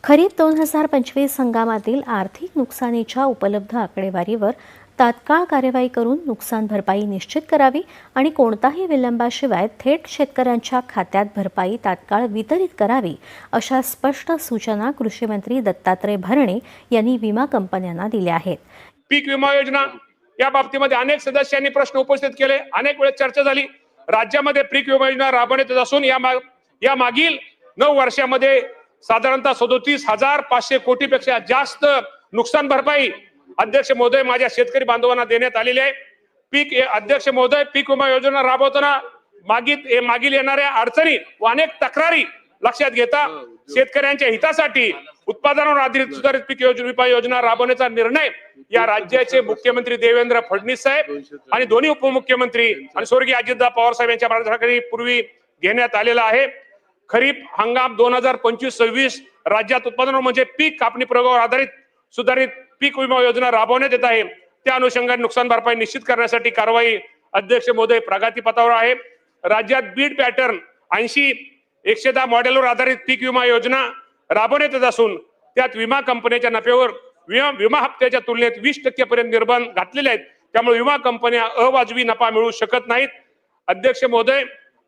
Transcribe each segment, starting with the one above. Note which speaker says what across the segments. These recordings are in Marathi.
Speaker 1: खरीप 2025 हंगामातील आर्थिक नुकसानीच्या उपलब्ध आकडेवारीवर तात्काळ कार्यवाही करून नुकसान भरपाई निश्चित करावी आणि कोणताही विलंबाशिवाय थेट शेतकऱ्यांच्या खात्यात भरपाई तात्काळ वितरित करावी, अशा स्पष्ट सूचना कृषी मंत्री दत्तात्रय भरणे यांनी विमा कंपन्यांना दिल्या आहेत.
Speaker 2: पीक विमा योजना या बाबतीमध्ये अनेक सदस्यांनी प्रश्न उपस्थित केले, अनेक वेळेस चर्चा झाली. राज्यामध्ये पीक विमा योजना राबवण्यात असून या मागील 9 वर्षामध्ये साधारणतः 37,500 कोटीपेक्षा जास्त नुकसान भरपाई अध्यक्ष महोदय माझ्या शेतकरी बांधवांना देण्यात आलेली आहे. अध्यक्ष महोदय, पीक विमा योजना राबवताना मागील येणाऱ्या अडचणी व अनेक तक्रारी लक्षात घेता शेतकऱ्यांच्या हितासाठी उत्पादनावर आधारित सुधारित पीक विमा योजना राबवण्याचा निर्णय या राज्याचे मुख्यमंत्री देवेंद्र फडणवीस साहेब आणि दोन्ही उपमुख्यमंत्री आणि स्वर्गीय अजितदादा पवार साहेब यांच्या मार्गदर्शनाखाली पूर्वी घेण्यात आलेला आहे. खरीप हंगाम 2025-26 राज्यात उत्पादनावर म्हणजे पीक कापणी प्रयोगावर आधारित सुधारित पीक विमा योजना राबवण्यात येत आहे. त्या अनुषंगाने नुकसान भरपाई निश्चित करण्यासाठी कारवाई अध्यक्ष महोदय प्रगतीपथावर आहे. राज्यात बीड पॅटर्न 80-110 मॉडेलवर आधारित पीक विमा योजना राबवण्यात येत असून त्यात विमा कंपन्यांच्या नफ्यावर विमा हप्त्याच्या तुलनेत 20% पर्यंत निर्बंध घातलेले आहेत. त्यामुळे विमा कंपन्या अवाजवी नफा मिळवू शकत नाहीत. अध्यक्ष महोदय,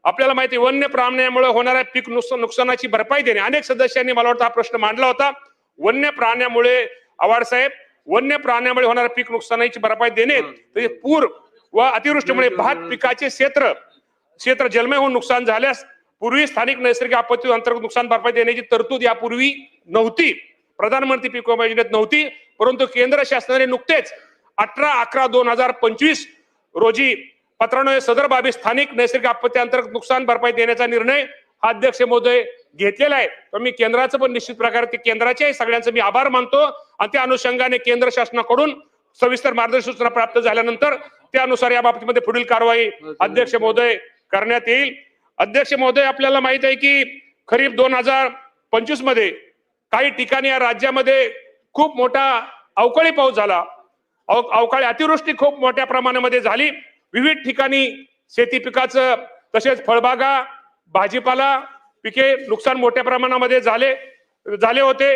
Speaker 2: आपल्याला माहिती वन्य प्राण्यामुळे होणाऱ्या पीक नुकसानाची भरपाई देणे, अनेक सदस्यांनी मला वाटतं हा प्रश्न मांडला होता. वन्य प्राण्यामुळे आवाड साहेब, वन्य प्राण्यामुळे होणाऱ्या पीक नुकसानाची भरपाई देणे, म्हणजे पूर व अतिवृष्टीमुळे भात पिकाचे क्षेत्र जलमय होऊन नुकसान झाल्यास पूर्वी स्थानिक नैसर्गिक आपत्ती अंतर्गत नुकसान भरपाई देण्याची तरतूद यापूर्वी नव्हती, प्रधानमंत्री पीक विमा योजनेत नव्हती. परंतु केंद्र शासनाने नुकतेच 18/11/2025 रोजी पत्रान्वये सदर बाबी स्थानिक नैसर्गिक आपत्ती अंतर्गत नुकसान भरपाई देण्याचा निर्णय हा अध्यक्ष महोदय घेतलेला आहे. तर मी केंद्राचं पण निश्चित प्रकारे केंद्राचे सगळ्यांचे मी आभार मानतो आणि त्या अनुषंगाने केंद्र शासनाकडून सविस्तर मार्गदर्शन सूचना प्राप्त झाल्यानंतर त्यानुसार या बाबतीमध्ये पुढील कारवाई अध्यक्ष महोदय करण्यात येईल. अध्यक्ष महोदय, आपल्याला माहित आहे की खरीप 2025 मध्ये काही ठिकाणी या राज्यामध्ये खूप मोठा अवकाळी पाऊस झाला. अवकाळी अतिवृष्टी खूप मोठ्या प्रमाणामध्ये झाली. विविध ठिकाणी शेती पिकाचं तसेच फळबागा, भाजीपाला पिके नुकसान मोठ्या प्रमाणामध्ये झाले होते.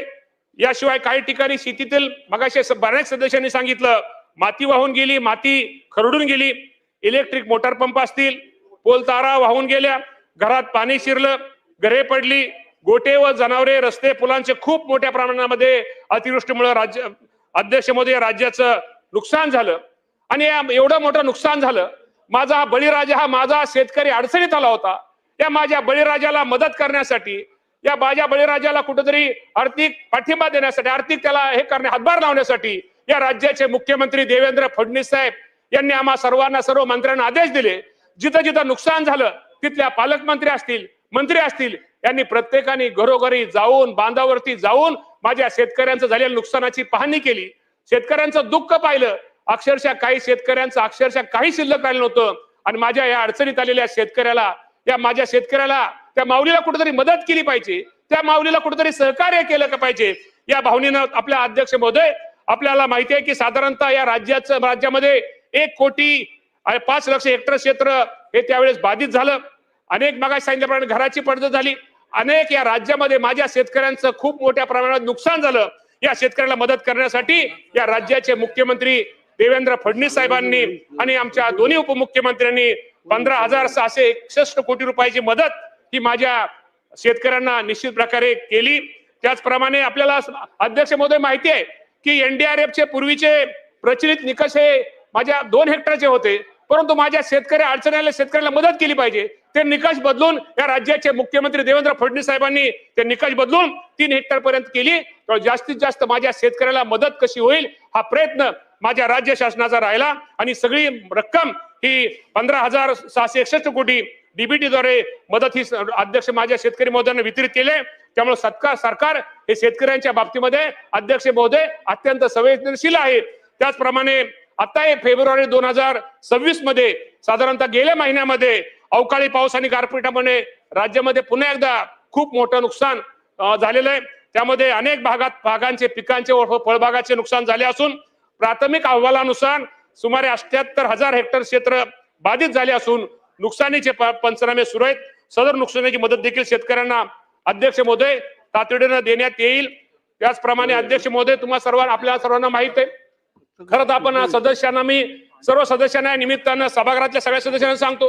Speaker 2: याशिवाय काही ठिकाणी शेतीतील मगाशी बऱ्याच सदस्यांनी सांगितलं, माती वाहून गेली, माती खरडून गेली. इलेक्ट्रिक मोटार पंप असतील, पोल तारा वाहून गेल्या, घरात पाणी शिरलं, घरे पडली, गोटे व जनावरे, रस्ते, पुलांचे खूप मोठ्या प्रमाणामध्ये अतिवृष्टीमुळे अध्यक्ष महोदय राज्याचं नुकसान झालं. आणि एवढं मोठं नुकसान झालं. माझा बळीराजा हा माझा शेतकरी अडचणीत आला होता. त्या माझ्या बळीराजाला मदत करण्यासाठी, या माझ्या बळीराजाला कुठेतरी आर्थिक पाठिंबा देण्यासाठी, आर्थिक त्याला हातभार लावण्यासाठी या राज्याचे मुख्यमंत्री देवेंद्र फडणवीस साहेब यांनी आम्हा सर्वांना, सर्व मंत्र्यांना आदेश दिले. जिथं जिथं नुकसान झालं तिथल्या पालकमंत्री असतील, मंत्री असतील, यांनी प्रत्येकाने घरोघरी जाऊन, बांधावरती जाऊन माझ्या शेतकऱ्यांचं झालेल्या नुकसानाची पाहणी केली. शेतकऱ्यांचं दुःख पाहिलं. अक्षरशः काही शेतकऱ्यांचं काही शिल्लक राहिलं नव्हतं. आणि माझ्या या अडचणीत आलेल्या शेतकऱ्याला, त्या माऊलीला कुठेतरी मदत केली पाहिजे, त्या माऊलीला कुठेतरी सहकार्य केलं पाहिजे. या भावनेनं आपल्या अध्यक्ष महोदय, आपल्याला माहिती आहे की साधारणतः या राज्यामध्ये 1,05,00,000 हेक्टर क्षेत्र हे त्यावेळेस बाधित झालं. अनेक मागास सांगितल्याप्रमाणे घराची पडझड झाली. अनेक या राज्यामध्ये माझ्या शेतकऱ्यांचं खूप मोठ्या प्रमाणात नुकसान झालं. या शेतकऱ्याला मदत करण्यासाठी या राज्याचे मुख्यमंत्री देवेंद्र फडणवीस साहेबांनी आणि आमच्या दोन्ही उपमुख्यमंत्र्यांनी 15,661 कोटी रुपयाची मदत ही माझ्या शेतकऱ्यांना निश्चित प्रकारे केली. त्याचप्रमाणे आपल्याला अध्यक्ष महोदय माहिती आहे की एनडीआरएफचे पूर्वीचे प्रचलित निकष हे माझ्या 2 हेक्टरचे होते. परंतु माझ्या शेतकऱ्याला मदत केली पाहिजे, ते निकष बदलून या राज्याचे मुख्यमंत्री देवेंद्र फडणवीस साहेबांनी ते निकष बदलून 3 हेक्टर पर्यंत केली. तर जास्तीत जास्त माझ्या शेतकऱ्याला मदत कशी होईल हा प्रयत्न माझ्या राज्य शासनाचा राहिला. आणि सगळी रक्कम ही 15,661 कोटी डीबीटी द्वारे मदत ही अध्यक्ष माझ्या शेतकरी महोदयांना वितरित केले. त्यामुळे सरकार हे शेतकऱ्यांच्या बाबतीमध्ये अध्यक्ष महोदय अत्यंत संवेदनशील आहे. त्याचप्रमाणे आता हे फेब्रुवारी 2026 मध्ये साधारणतः गेल्या महिन्यामध्ये अवकाळी पाऊस आणि गारपिटामुळे राज्यामध्ये पुन्हा एकदा खूप मोठं नुकसान झालेलं आहे. त्यामध्ये अनेक भागांचे पिकांचे व फळबागाचे नुकसान झाले असून प्राथमिक अहवालानुसार सुमारे 78,000 हेक्टर क्षेत्र बाधित झाले असून नुकसानीचे पंचनामे सुरू आहेत. सदर नुकसानीची मदत देखील शेतकऱ्यांना अध्यक्ष महोदय तातडीने देण्यात येईल. त्याचप्रमाणे अध्यक्ष महोदय आपल्या सर्वांना माहित आहे, खरं तर आपण सदस्यांना मी सर्व सदस्यांना या निमित्तानं सभागृहातल्या सगळ्या सदस्यांना सांगतो,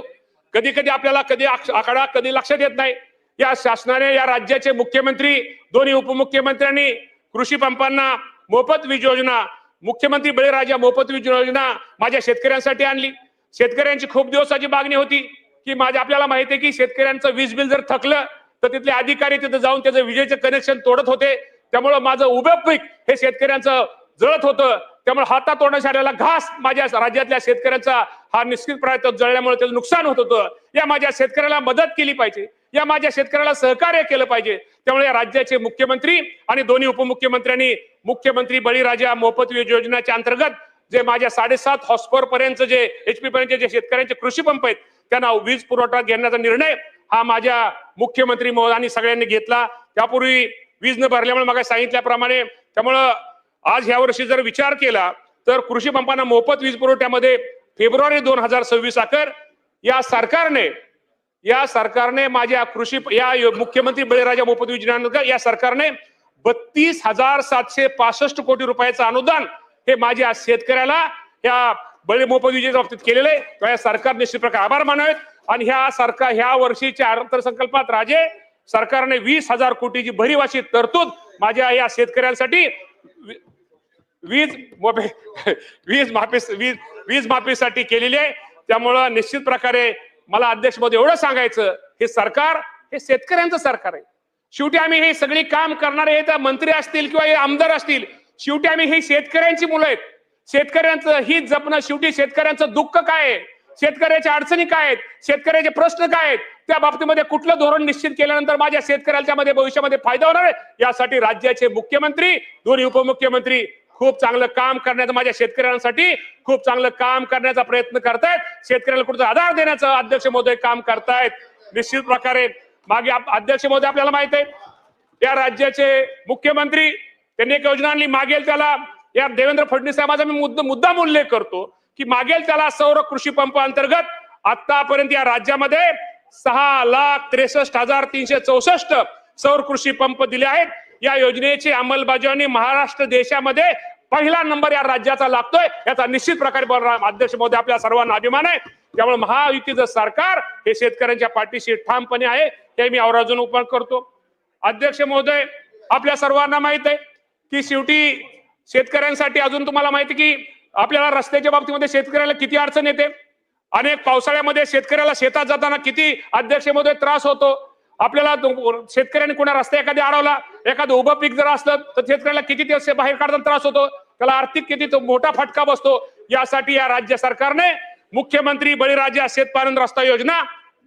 Speaker 2: कधी कधी आपल्याला कधी आकडा कधी लक्षात येत नाही. या शासनाने या राज्याचे मुख्यमंत्री दोन्ही उपमुख्यमंत्र्यांनी कृषी पंपांना मोफत वीज योजना, मुख्यमंत्री बळीराजा मोफत वीज योजना माझ्या शेतकऱ्यांसाठी आणली. शेतकऱ्यांची खूप दिवसाची मागणी होती की आपल्याला माहिती आहे की शेतकऱ्यांचं वीज बिल जर थकलं तर तिथले अधिकारी तिथे जाऊन त्याचं विजेचं कनेक्शन तोडत होते. त्यामुळे माझं उभं पीक हे शेतकऱ्यांचं जळत होतं. त्यामुळे हातात तोडण्यात आलेला घास माझ्या राज्यातल्या शेतकऱ्यांचा हा निश्चितपणे जळल्यामुळे त्याचं नुकसान होत होतं. या माझ्या शेतकऱ्याला मदत केली पाहिजे, या माझ्या शेतकऱ्याला सहकार्य केलं पाहिजे. त्यामुळे या राज्याचे मुख्यमंत्री आणि दोन्ही उपमुख्यमंत्र्यांनी मुख्यमंत्री बळीराजा मोफत वीज योजनेच्या अंतर्गत जे माझ्या 7.5 हॉर्सपावर पर्यंत जे HP पर्यंत जे शेतकऱ्यांचे कृषी पंप आहेत त्यांना वीज पुरवठा घेण्याचा निर्णय हा माझ्या मुख्यमंत्री महोदयांनी सगळ्यांनी घेतला. त्यापूर्वी वीज न भरल्यामुळे मग सांगितल्याप्रमाणे त्यामुळं आज ह्या वर्षी जर विचार केला तर कृषी पंपांना मोफत वीज पुरवठ्यामध्ये फेब्रुवारी 2026 अखेर या सरकारने माझ्या मुख्यमंत्री बळीराजा मोफत योजनेअंतर्गत या सरकारने 32,765 कोटी रुपयाचं अनुदान हे माझ्या शेतकऱ्याला या मोफत वीजेच्या बाबतीत केलेलं आहे. या सरकार निश्चित प्रकारे आभार मानावेत. आणि ह्या वर्षीच्या अर्थसंकल्पात सरकारने 20,000 कोटीची भरीव अशी तरतूद माझ्या या शेतकऱ्यांसाठी वीज माफीसाठी केलेली आहे. त्यामुळं निश्चित प्रकारे मला अध्यक्ष महोदय एवढं सांगायचं, हे सरकार हे शेतकऱ्यांचं सरकार आहे. शेवटी आम्ही हे सगळी काम करणारे तर मंत्री असतील किंवा हे आमदार असतील, शेवटी आम्ही ही शेतकऱ्यांची मुलं आहेत. शेतकऱ्यांचं हित जपणं, शेवटी शेतकऱ्यांचं दुःख काय आहे, शेतकऱ्याच्या अडचणी काय आहेत, शेतकऱ्याचे प्रश्न काय आहेत, त्या बाबतीमध्ये कुठलं धोरण निश्चित केल्यानंतर माझ्या शेतकऱ्यांच्या मध्ये भविष्यामध्ये फायदा होणार आहे, यासाठी राज्याचे मुख्यमंत्री दोन्ही उपमुख्यमंत्री खूप चांगलं काम करण्याचं, माझ्या शेतकऱ्यांसाठी खूप चांगलं काम करण्याचा प्रयत्न करतायत. शेतकऱ्याला कुठचा आधार देण्याचं अध्यक्ष महोदय काम करतायत. निश्चित प्रकारे मागे अध्यक्ष महोदय आपल्याला माहित आहे या राज्याचे मुख्यमंत्री त्यांनी एक योजना आणली, मागेल त्याला या देवेंद्र फडणवीस साहेबांचा मी मुद्दाम उल्लेख करतो की मागेल त्याला सौर कृषी पंप अंतर्गत आतापर्यंत या राज्यामध्ये 6,63,364 सौर कृषी पंप दिले आहेत. या योजनेची अंमलबजावणी महाराष्ट्र देशामध्ये पहिला नंबर या राज्याचा लागतोय, याचा निश्चित प्रकारे अध्यक्ष महोदय आपल्या सर्वांना अभिमान आहे. त्यामुळे महायुतीचं सरकार हे शेतकऱ्यांच्या पाठीशी ठामपणे आहे, हे मी आवर्जून उल्लेख करतो. अध्यक्ष महोदय आपल्या सर्वांना माहित आहे की शेवटी शेतकऱ्यांसाठी अजून तुम्हाला माहिती की आपल्याला रस्त्याच्या बाबतीमध्ये शेतकऱ्याला किती अडचण येते. अनेक पावसाळ्यामध्ये शेतकऱ्याला शेतात जाताना किती अध्यक्ष महोदय त्रास होतो. आपल्याला शेतकऱ्यांनी कोणा रस्ता एखादी अडवला, एखादं उभं पीक जर असलं तर शेतकऱ्याला किती दिवस बाहेर काढताना त्रास होतो, त्याला आर्थिक किती मोठा फटका बसतो. यासाठी या राज्य सरकारने मुख्यमंत्री बळीराजा शेतपालन रस्ता योजना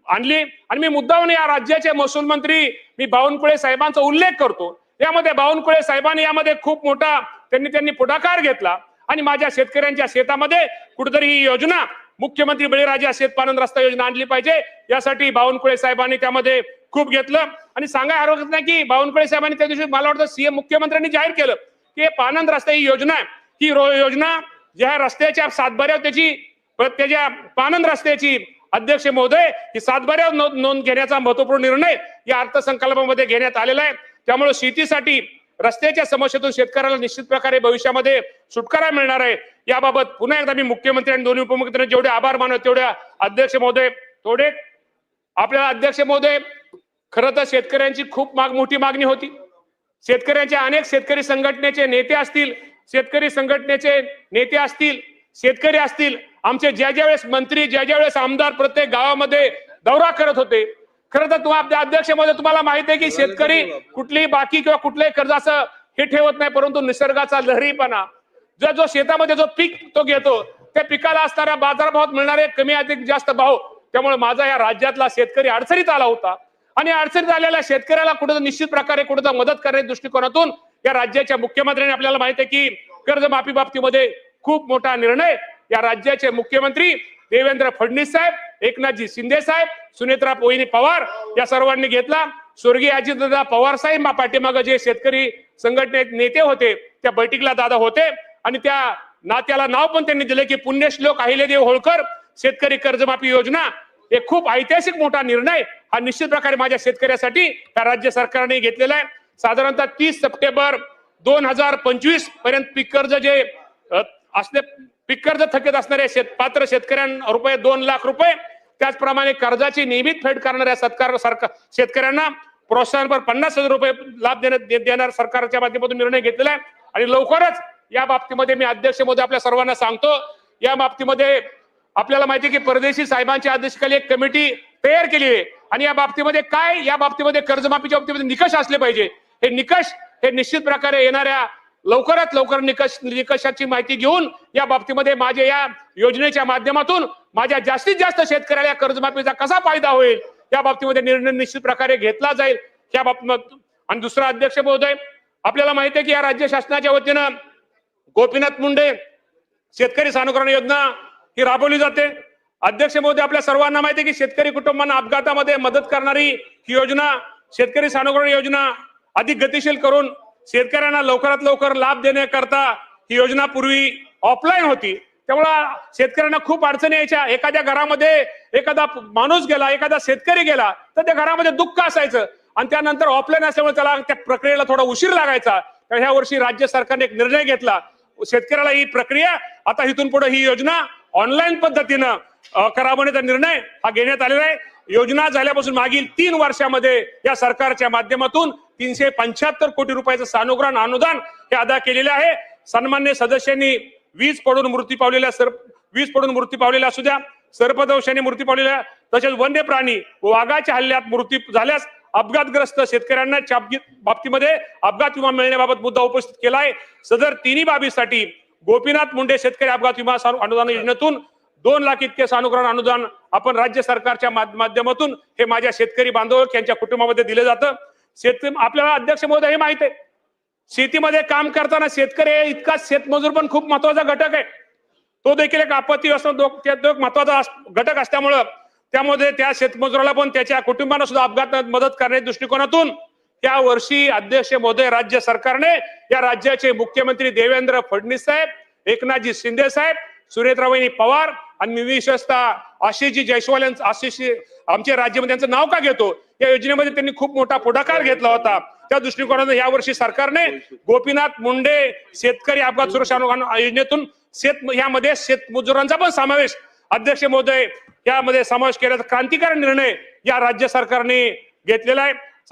Speaker 2: आणली. आणि मी मुद्दामून या राज्याचे महसूल मंत्री मी बावनकुळे साहेबांचा उल्लेख करतो. यामध्ये बावनकुळे साहेबांनी यामध्ये खूप मोठा त्यांनी पुढाकार घेतला आणि माझ्या शेतकऱ्यांच्या शेतामध्ये कुठेतरी ही योजना मुख्यमंत्री बळीराजा शेतपालन रस्ता योजना आणली पाहिजे, यासाठी बावनकुळे साहेबांनी त्यामध्ये खूप घेतलं. आणि सांगायला हरकत नाही की बावनकुळे साहेबांनी त्या दिवशी मला वाटतं सीएम मुख्यमंत्र्यांनी जाहीर केलं की पानंद रस्ता ही योजना आहे, ही योजना ज्या रस्त्याच्या सातबाऱ्यावर त्याच्या पानंद रस्त्याची अध्यक्ष महोदय ही सातबाऱ्यावर नोंद घेण्याचा महत्वपूर्ण निर्णय या अर्थसंकल्पामध्ये घेण्यात आलेला आहे. त्यामुळे शेतीसाठी रस्त्याच्या समस्येतून शेतकऱ्याला निश्चित प्रकारे भविष्यामध्ये सुटकारा मिळणार आहे. याबाबत पुन्हा एकदा मी मुख्यमंत्री आणि दोन्ही उपमुख्यमंत्र्यांचे जेवढे आभार मानतो तेवढ्या अध्यक्ष महोदय थोडे आपल्याला अध्यक्ष महोदय खरं तर शेतकऱ्यांची खूप मोठी मागणी होती. शेतकऱ्यांच्या अनेक शेतकरी संघटनेचे नेते असतील, शेतकरी असतील, आमचे ज्या वेळेस मंत्री ज्या वेळेस आमदार प्रत्येक गावामध्ये दौरा करत होते, खरं तर अध्यक्ष महोदय तुम्हाला माहिती आहे की शेतकरी कुठलीही बाकी किंवा कुठल्याही कर्जाचं हे ठेवत नाही, परंतु निसर्गाचा लहरीपणा जो शेतामध्ये जो पीक तो घेतो त्या पिकाला असणाऱ्या बाजारभावात मिळणारे कमी अधिक जास्त भाव, त्यामुळे माझा या राज्यातला शेतकरी अडचणीत आला होता आणि अडचणीत आलेल्या शेतकऱ्याला कुठं निश्चित प्रकारे कुठं मदत करण्याच्या दृष्टिकोनातून या राज्याच्या मुख्यमंत्र्यांनी आपल्याला माहिती आहे की कर्जमाफी बाबतीमध्ये खूप मोठा निर्णय या राज्याचे मुख्यमंत्री देवेंद्र फडणवीस साहेब, एकनाथजी शिंदे साहेब, सुनेत्रा वहिनी पवार या सर्वांनी घेतला. स्वर्गीय अजितदादा पवार साहेब पाठीमागे जे शेतकरी संघटनेत नेते होते त्या बैठकीला दादा होते आणि त्या नात्याला नाव पण त्यांनी दिले की पुण्यश्लोक अहिल्यादेवी होळकर शेतकरी कर्जमाफी योजना. हे खूप ऐतिहासिक मोठा निर्णय हा निश्चित प्रकारे माझ्या शेतकऱ्यासाठी या राज्य सरकारने घेतलेला आहे. साधारणतः 30 सप्टेंबर 2025 पर्यंत पीक कर्ज जे असले पीक कर्ज थकीत असणारे पात्र शेतकऱ्यांना रुपये 2 लाख रुपये, त्याचप्रमाणे कर्जाची नियमित फेड करणाऱ्या सरकार शेतकऱ्यांना प्रोत्साहनपर 50,000 रुपये लाभ देणार सरकारच्या माध्यमातून निर्णय घेतलेला आहे. आणि लवकरच या बाबतीमध्ये मी अध्यक्ष महोदय आपल्या सर्वांना सांगतो, या बाबतीमध्ये आपल्याला माहिती आहे की परदेशी साहेबांच्या अध्यक्षतेखाली एक कमिटी तयार केली आहे आणि या बाबतीमध्ये कर्जमाफीच्या बाबतीमध्ये निकष असले पाहिजे. हे निकष हे निश्चित प्रकारे येणाऱ्या लवकरात लवकर निकषाची माहिती घेऊन या बाबतीमध्ये माझ्या या योजनेच्या माध्यमातून माझ्या जास्तीत जास्त शेतकऱ्याला कर्जमाफीचा कसा फायदा होईल या बाबतीमध्ये निर्णय निश्चित प्रकारे घेतला जाईल या बाबतीत. आणि दुसरा अध्यक्ष महोदय, आपल्याला माहिती आहे की या राज्य शासनाच्या वतीनं गोपीनाथ मुंडे शेतकरी सानुग्रहण योजना ही राबवली जाते. अध्यक्ष महोदय, आपल्या सर्वांना माहिती आहे की शेतकरी कुटुंबांना अपघातामध्ये मदत करणारी ही योजना शेतकरी सानुग्रहण योजना अधिक गतिशील करून शेतकऱ्यांना लवकरात लवकर लाभ देण्याकरता ही योजना पूर्वी ऑफलाईन होती. त्यामुळे शेतकऱ्यांना खूप अडचणी यायच्या. एखाद्या घरामध्ये एखादा माणूस गेला, एखादा शेतकरी गेला तर त्या घरामध्ये दुःख असायचं आणि त्यानंतर ऑफलाईन असल्यामुळे त्याला त्या प्रक्रियेला थोडा उशीर लागायचा. तर ह्या वर्षी राज्य सरकारने एक निर्णय घेतला, शेतकऱ्याला ही प्रक्रिया आता इथून पुढे ही योजना ऑनलाईन पद्धतीनं करावण्याचा निर्णय हा घेण्यात आलेला आहे. योजना झाल्यापासून मागील 3 वर्षामध्ये या सरकारच्या माध्यमातून 375 कोटी रुपयाचं सानुग्रहण अनुदान हे अदा केलेले आहे. सन्मान्य सदस्यांनी वीज पडून मृत्यू पावलेल्या असू द्या, सर्पदंशाने मृत्यू पावलेल्या, तसेच वन्य प्राणी वाघाच्या हल्ल्यात मृत्यू झाल्यास अपघातग्रस्त शेतकऱ्यांना बाबतीमध्ये अपघात विमा मिळण्याबाबत मुद्दा उपस्थित केला आहे. सदर तिन्ही बाबीसाठी गोपीनाथ मुंडे शेतकरी अपघात विमा अनुदान योजनेतून 2 लाख इतके सानुग्रहण अनुदान आपण राज्य सरकारच्या माध्यमातून हे माझ्या शेतकरी बांधव यांच्या कुटुंबामध्ये दिले जातं. आपल्याला अध्यक्ष महोदय हे माहित आहे, शेतीमध्ये काम करताना शेतकरी इतका शेतमजूर पण खूप महत्वाचा घटक आहे. तो देखील एक आपत्ती व्यवस्थापन महत्वाचा घटक असल्यामुळं त्यामध्ये त्या शेतमजुराला पण त्याच्या कुटुंबाला सुद्धा अपघातात मदत करण्याच्या दृष्टिकोनातून त्या वर्षी अध्यक्ष महोदय राज्य सरकारने या राज्याचे मुख्यमंत्री देवेंद्र फडणवीस साहेब, एकनाथजी शिंदे साहेब, सुनेत्राबाई पवार आणि मी विशेषतः आशिषजी जयस्वाल आमचे राज्यमंत्री यांचं नाव का घेतो, या योजनेमध्ये त्यांनी खूप मोठा पुढाकार घेतला होता. त्या दृष्टिकोनातून या वर्षी सरकारने गोपीनाथ मुंडे शेतकरी अपघात सुरक्षा अनुदान योजनेतून यामध्ये शेतमजुरांचा पण समावेश अध्यक्ष महोदय यामध्ये समावेश केल्याचा क्रांतिकारी निर्णय या राज्य सरकारने घेतलेला आहे.